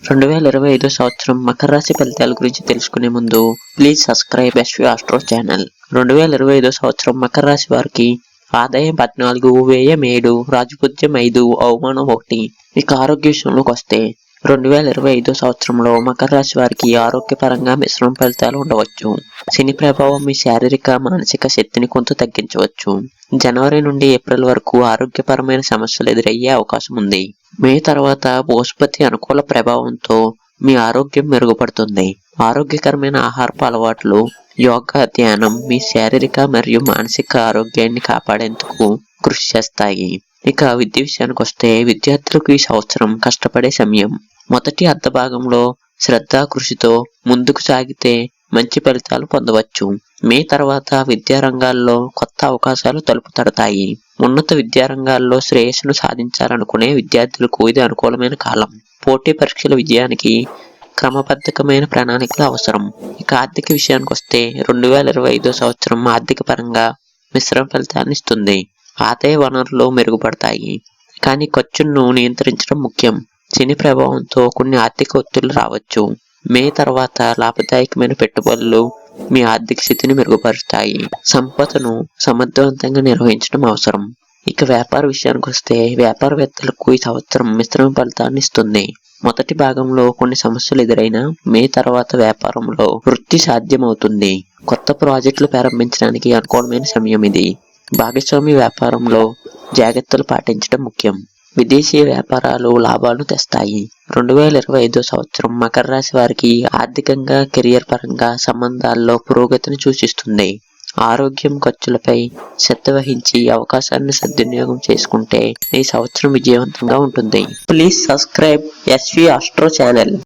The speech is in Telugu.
2025 సంవత్సరం మకర రాశి ఫలితాల గురించి తెలుసుకునే ముందు please subscribe SV Astro channel. 2025 సంవత్సరం మకర రాశి వారికి ఆదాయం 14, వ్యయం 7, రాజపూజ్యం 5, అవమానం 1. ఇక ఆరోగ్య విషయంలోకి వస్తే 2025 సంవత్సరంలో మకర రాశి వారికి ఆరోగ్యపరంగా మిశ్రమ ఫలితాలు ఉండవచ్చు. శని ప్రభావం మీ శారీరక మానసిక శక్తిని కొంత తగ్గించవచ్చు. జనవరి నుండి ఏప్రిల్ వరకు ఆరోగ్యపరమైన సమస్యలు ఎదురయ్యే అవకాశం ఉంది. మే తర్వాత బృహస్పతి అనుకూల ప్రభావంతో మీ ఆరోగ్యం మెరుగుపడుతుంది. ఆరోగ్యకరమైన ఆహారపు అలవాట్లు, యోగా, ధ్యానం మీ శారీరక మరియు మానసిక ఆరోగ్యాన్ని కాపాడేందుకు కృషి చేస్తాయి. ఇక విద్య విషయానికి వస్తే విద్యార్థులకు ఈ సంవత్సరం కష్టపడే సమయం. మొదటి అర్ధ భాగంలో శ్రద్ధ, కృషితో ముందుకు సాగితే మంచి ఫలితాలు పొందవచ్చు. మే తర్వాత విద్యారంగాల్లో కొత్త అవకాశాలు తలుపు తడతాయి. ఉన్నత విద్యారంగాల్లో శ్రేయస్సును సాధించాలనుకునే విద్యార్థులకు ఇది అనుకూలమైన కాలం. పోటీ పరీక్షల విజయానికి క్రమబద్ధమైన ప్రణాళికలు అవసరం. ఇక ఆర్థిక విషయానికి వస్తే 2025 సంవత్సరం ఆర్థిక పరంగా మిశ్రమ ఫలితాన్ని ఇస్తుంది. ఆదాయ వనరులు మెరుగుపడతాయి, కానీ ఖర్చును నియంత్రించడం ముఖ్యం. శని ప్రభావంతో కొన్ని ఆర్థిక ఒత్తిళ్లు రావచ్చు. మే తర్వాత లాభదాయకమైన పెట్టుబడులు మీ ఆర్థిక స్థితిని మెరుగుపరుస్తాయి. సంపదను సమర్థవంతంగా నిర్వహించడం అవసరం. ఇక వ్యాపార విషయానికి వస్తే వ్యాపారవేత్తలకు ఈ సంవత్సరం మిశ్రమ ఫలితాన్ని ఇస్తుంది. మొదటి భాగంలో కొన్ని సమస్యలు ఎదురైనా మే తర్వాత వ్యాపారంలో వృద్ధి సాధ్యమవుతుంది. కొత్త ప్రాజెక్టులు ప్రారంభించడానికి అనుకూలమైన సమయం ఇది. భాగస్వామి వ్యాపారంలో జాగ్రత్తలు పాటించడం ముఖ్యం. విదేశీ వ్యాపారాలు లాభాలను తెస్తాయి. 2025 సంవత్సరం మకర రాశి వారికి ఆర్థికంగా, కెరియర్ పరంగా సంబంధాల్లో పురోగతిని సూచిస్తుంది. ఆరోగ్యం, ఖర్చులపై శ్రద్ధ వహించి అవకాశాన్ని సద్వినియోగం చేసుకుంటే ఈ సంవత్సరం విజయవంతంగా ఉంటుంది. Please subscribe SV Astro channel.